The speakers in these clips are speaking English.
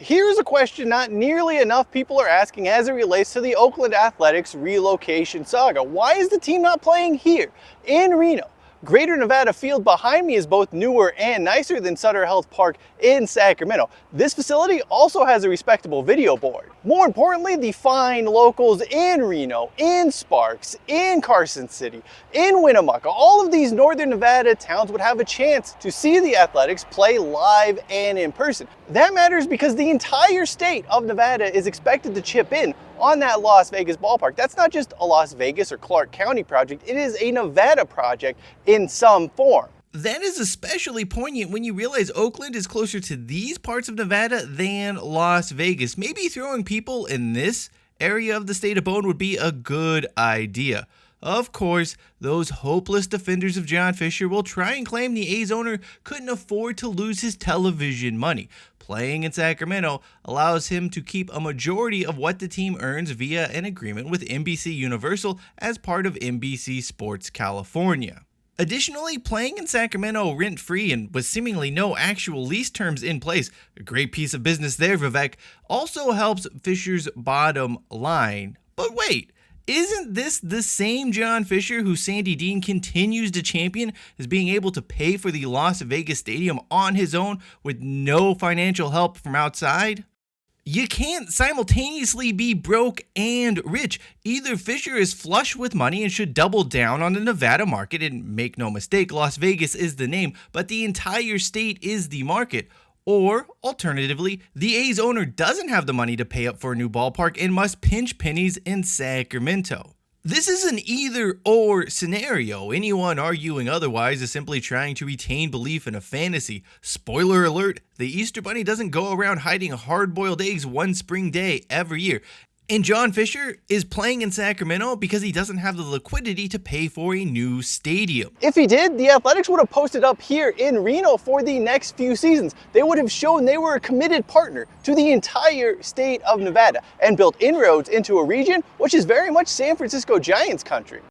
Here's a question not nearly enough people are asking as it relates to the Oakland Athletics relocation saga. Why is the team not playing here in Reno? Greater Nevada Field behind me is both newer and nicer than Sutter Health Park in Sacramento. This facility also has a respectable video board. More importantly, the fine locals in Reno, in Sparks, in Carson City, in Winnemucca, all of these northern Nevada towns would have a chance to see the Athletics play live and in person. That matters because the entire state of Nevada is expected to chip in on that Las Vegas ballpark. That's not just a Las Vegas or Clark County project, it is a Nevada project in some form. That is especially poignant when you realize Oakland is closer to these parts of Nevada than Las Vegas. Maybe throwing people in this area of the state of Bone would be a good idea. Of course, those hopeless defenders of John Fisher will try and claim the A's owner couldn't afford to lose his television money. Playing in Sacramento allows him to keep a majority of what the team earns via an agreement with NBCUniversal as part of NBC Sports California. Additionally, playing in Sacramento rent-free and with seemingly no actual lease terms in place, a great piece of business there, Vivek, also helps Fisher's bottom line. But wait, isn't this the same John Fisher who Sandy Dean continues to champion as being able to pay for the Las Vegas stadium on his own with no financial help from outside? You can't simultaneously be broke and rich. Either Fisher is flush with money and should double down on the Nevada market, and make no mistake, Las Vegas is the name, but the entire state is the market. Or, alternatively, the A's owner doesn't have the money to pay up for a new ballpark and must pinch pennies in Sacramento. This is an either-or scenario. Anyone arguing otherwise is simply trying to retain belief in a fantasy. Spoiler alert, the Easter Bunny doesn't go around hiding hard-boiled eggs one spring day every year. And John Fisher is playing in Sacramento because he doesn't have the liquidity to pay for a new stadium. If he did, the Athletics would have posted up here in Reno for the next few seasons. They would have shown they were a committed partner to the entire state of Nevada and built inroads into a region which is very much San Francisco Giants country.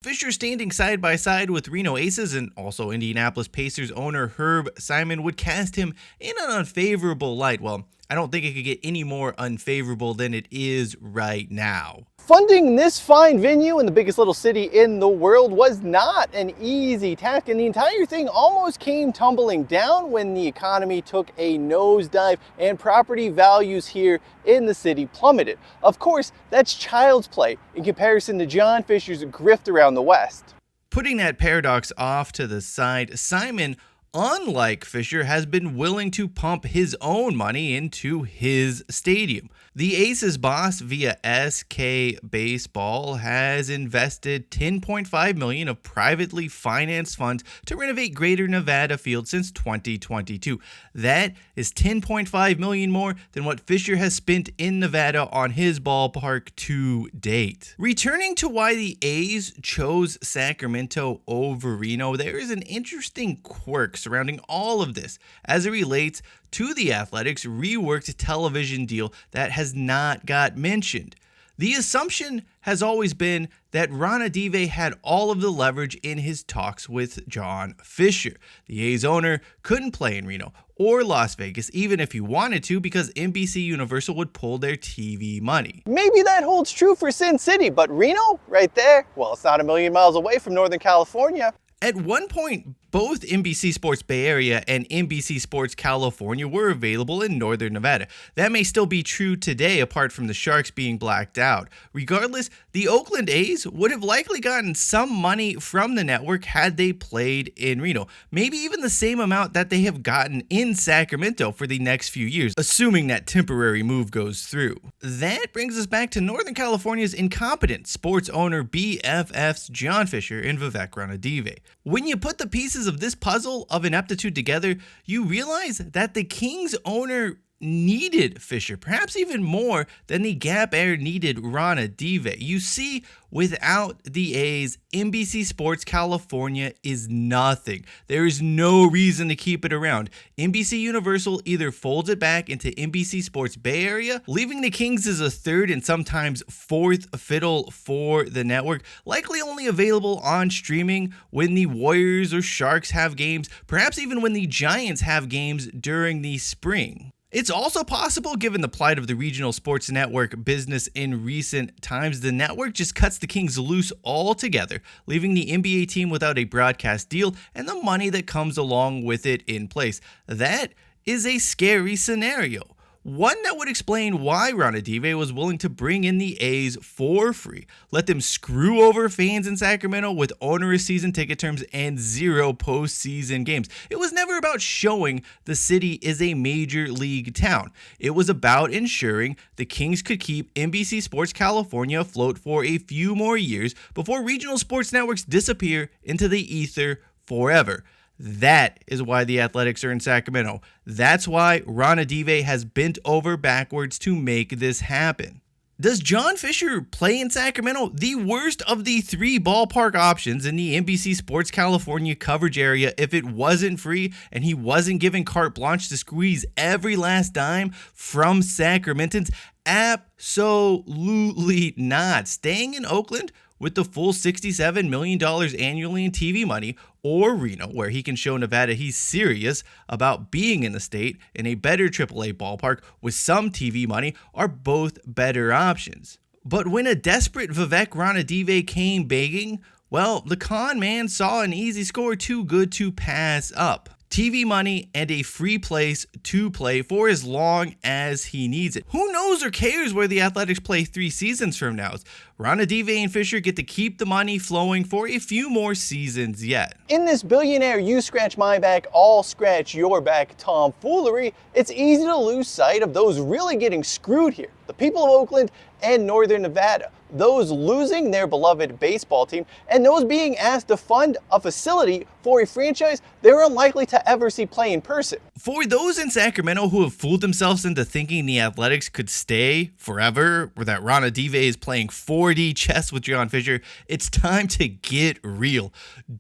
Fisher standing side by side with Reno Aces and also Indianapolis Pacers owner Herb Simon would cast him in an unfavorable light. Well, I don't think it could get any more unfavorable than it is right now. Funding this fine venue in the biggest little city in the world was not an easy task, and the entire thing almost came tumbling down when the economy took a nosedive and property values here in the city plummeted. Of course, that's child's play in comparison to John Fisher's grift around the West. Putting that paradox off to the side, Simon, unlike Fisher, has been willing to pump his own money into his stadium. The Aces boss via SK Baseball has invested $10.5 million of privately financed funds to renovate Greater Nevada Field since 2022. That is $10.5 million more than what Fisher has spent in Nevada on his ballpark to date. Returning to why the A's chose Sacramento over Reno, there is an interesting quirk surrounding all of this as it relates to the Athletics' reworked television deal that has not got mentioned. The assumption has always been that Ron Adive had all of the leverage in his talks with John Fisher. The A's owner couldn't play in Reno or Las Vegas even if he wanted to because NBCUniversal would pull their TV money. Maybe that holds true for Sin City, but Reno, right there, well, it's not a million miles away from Northern California. At one point, both NBC Sports Bay Area and NBC Sports California were available in Northern Nevada. That may still be true today, apart from the Sharks being blacked out. Regardless, the Oakland A's would have likely gotten some money from the network had they played in Reno. Maybe even the same amount that they have gotten in Sacramento for the next few years, assuming that temporary move goes through. That brings us back to Northern California's incompetent sports owner BFFs John Fisher and Vivek Ranadive. When you put the pieces of this puzzle of ineptitude together, you realize that the Kings owner needed Fisher, perhaps even more than the Gap Air needed Ron Adive. You see, without the A's, NBC Sports California is nothing. There is no reason to keep it around. NBCUniversal either folds it back into NBC Sports Bay Area, leaving the Kings as a third and sometimes fourth fiddle for the network, likely only available on streaming when the Warriors or Sharks have games, perhaps even when the Giants have games during the spring. It's also possible, given the plight of the regional sports network business in recent times, the network just cuts the Kings loose altogether, leaving the NBA team without a broadcast deal and the money that comes along with it in place. That is a scary scenario. One that would explain why Ronadive was willing to bring in the A's for free, let them screw over fans in Sacramento with onerous season ticket terms and 0 postseason games. It was never about showing the city is a major league town. It was about ensuring the Kings could keep NBC Sports California afloat for a few more years before regional sports networks disappear into the ether forever. That is why the Athletics are in Sacramento. That's why Ronadive has bent over backwards to make this happen. Does John Fisher play in Sacramento? The worst of the 3 ballpark options in the NBC Sports California coverage area if it wasn't free and he wasn't given carte blanche to squeeze every last dime from Sacramentans? Absolutely not. Staying in Oakland with the full $67 million annually in TV money, or Reno, where he can show Nevada he's serious about being in the state in a better AAA ballpark with some TV money, are both better options. But when a desperate Vivek Ranadive came begging, well, the con man saw an easy score too good to pass up. TV money and a free place to play for as long as he needs it. Who knows or cares where the Athletics play 3 seasons from now? Ronadive and Fisher get to keep the money flowing for a few more seasons yet. In this billionaire you scratch my back, I'll scratch your back tomfoolery, it's easy to lose sight of those really getting screwed here. The people of Oakland and Northern Nevada. Those losing their beloved baseball team, and those being asked to fund a facility for a franchise they're unlikely to ever see play in person. For those in Sacramento who have fooled themselves into thinking the Athletics could stay forever, or that Ronadive is playing 4D chess with John Fisher, it's time to get real.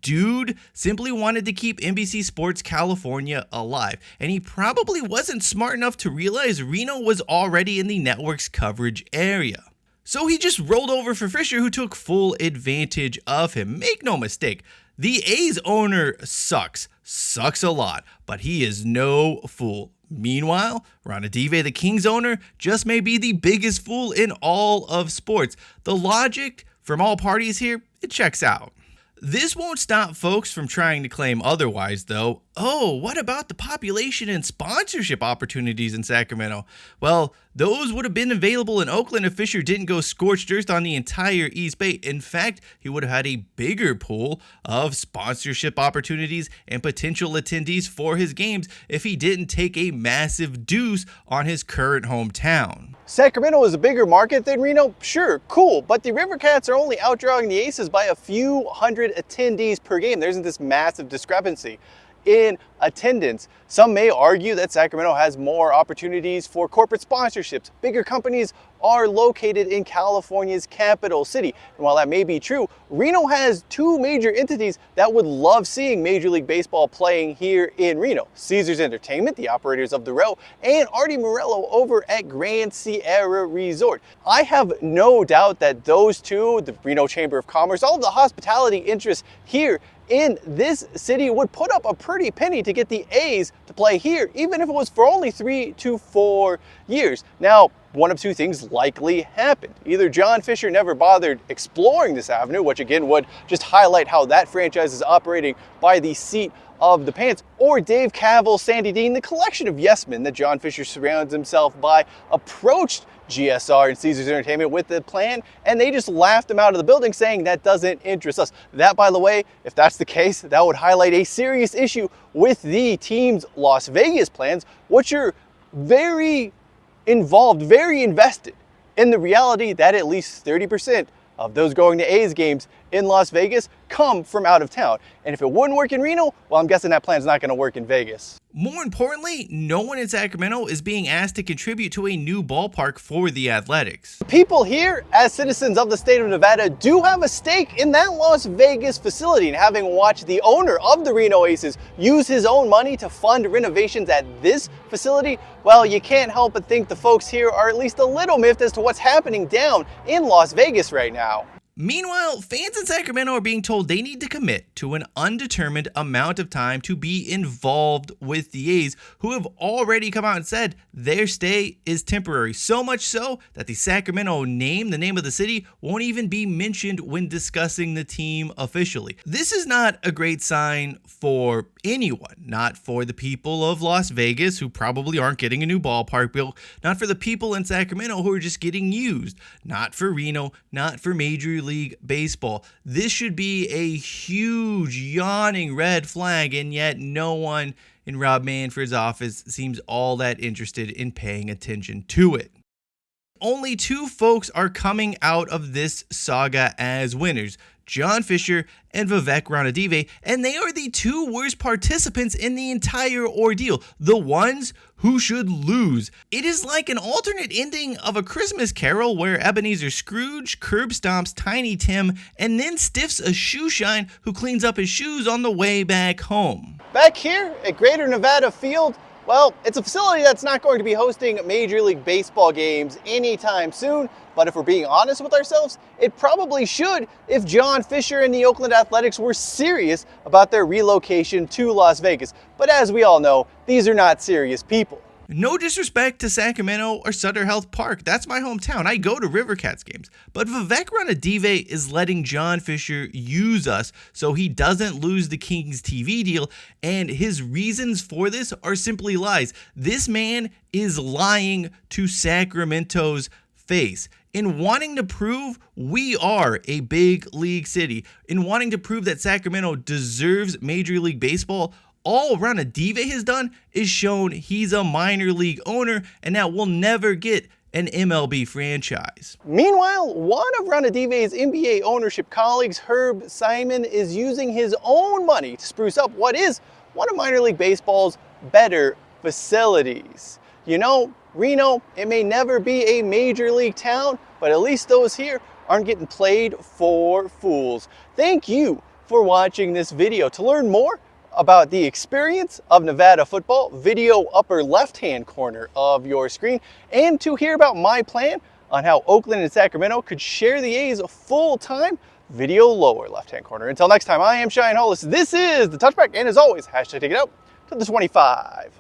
Dude simply wanted to keep NBC Sports California alive, and he probably wasn't smart enough to realize Reno was already in the network's coverage area. So he just rolled over for Fisher, who took full advantage of him. Make no mistake, the A's owner sucks a lot, but he is no fool. Meanwhile, Ronadive, the Kings owner, just may be the biggest fool in all of sports. The logic from all parties here, it checks out. This won't stop folks from trying to claim otherwise, though. Oh, what about the population and sponsorship opportunities in Sacramento? Well, those would have been available in Oakland if Fisher didn't go scorched earth on the entire East Bay. In fact, he would have had a bigger pool of sponsorship opportunities and potential attendees for his games if he didn't take a massive deuce on his current hometown. Sacramento is a bigger market than Reno? Sure, cool, but the Rivercats are only outdrawing the Aces by a few hundred attendees per game. There isn't this massive discrepancy in attendance. Some may argue that Sacramento has more opportunities for corporate sponsorships. Bigger companies are located in California's capital city. And while that may be true, Reno has 2 major entities that would love seeing Major League Baseball playing here in Reno. Caesars Entertainment, the operators of the Row, and Artie Morello over at Grand Sierra Resort. I have no doubt that those 2, the Reno Chamber of Commerce, all of the hospitality interests here in this city would put up a pretty penny to get the A's to play here, even if it was for only 3 to 4 years. Now, one of 2 things likely happened. Either John Fisher never bothered exploring this avenue, which again would just highlight how that franchise is operating by the seat of the pants, or Dave Cavill, Sandy Dean, the collection of yes men that John Fisher surrounds himself by, approached GSR and Caesars Entertainment with the plan, and they just laughed him out of the building saying that doesn't interest us. That, by the way, if that's the case, that would highlight a serious issue with the team's Las Vegas plans, which are very involved, very invested in the reality that at least 30% of those going to A's games in Las Vegas come from out of town. And if it wouldn't work in Reno, well, I'm guessing that plan's not going to work in Vegas. More importantly, no one in Sacramento is being asked to contribute to a new ballpark for the Athletics. People here, as citizens of the state of Nevada, do have a stake in that Las Vegas facility, and having watched the owner of the Reno Aces use his own money to fund renovations at this facility, well, you can't help but think the folks here are at least a little miffed as to what's happening down in Las Vegas right now. Meanwhile, fans in Sacramento are being told they need to commit to an undetermined amount of time to be involved with the A's, who have already come out and said their stay is temporary. So much so that the Sacramento name, the name of the city, won't even be mentioned when discussing the team officially. This is not a great sign for anyone, not for the people of Las Vegas, who probably aren't getting a new ballpark built, not for the people in Sacramento who are just getting used, not for Reno, not for Major League Baseball. This should be a huge yawning red flag, and yet no one in Rob Manfred's office seems all that interested in paying attention to it. Only two folks are coming out of this saga as winners: John Fisher and Vivek Ranadive, and they are the two worst participants in the entire ordeal, the ones who should lose. It is like an alternate ending of A Christmas Carol where Ebenezer Scrooge curb stomps Tiny Tim and then stiffs a shoe shine who cleans up his shoes on the way back home. Back here at Greater Nevada Field, well, it's a facility that's not going to be hosting Major League Baseball games anytime soon, but if we're being honest with ourselves, it probably should if John Fisher and the Oakland Athletics were serious about their relocation to Las Vegas. But as we all know, these are not serious people. No disrespect to Sacramento or Sutter Health Park. That's my hometown. I go to Rivercats games. But Vivek Ranadive is letting John Fisher use us so he doesn't lose the Kings TV deal, and his reasons for this are simply lies. This man is lying to Sacramento's face. In wanting to prove we are a big league city, in wanting to prove that Sacramento deserves Major League Baseball, all Ranadive has done is shown he's a minor league owner, and now we'll never get an MLB franchise. Meanwhile, one of Ranadive's NBA ownership colleagues, Herb Simon, is using his own money to spruce up what is one of minor league baseball's better facilities. You know, Reno, it may never be a major league town, but at least those here aren't getting played for fools. Thank you for watching this video. To learn more about the experience of Nevada football, video upper left-hand corner of your screen, and to hear about my plan on how Oakland and Sacramento could share the A's full-time, video lower left-hand corner. Until next time, I am Cheyenne Hollis. This is The Touchback, and as always, hashtag take it out to the 25.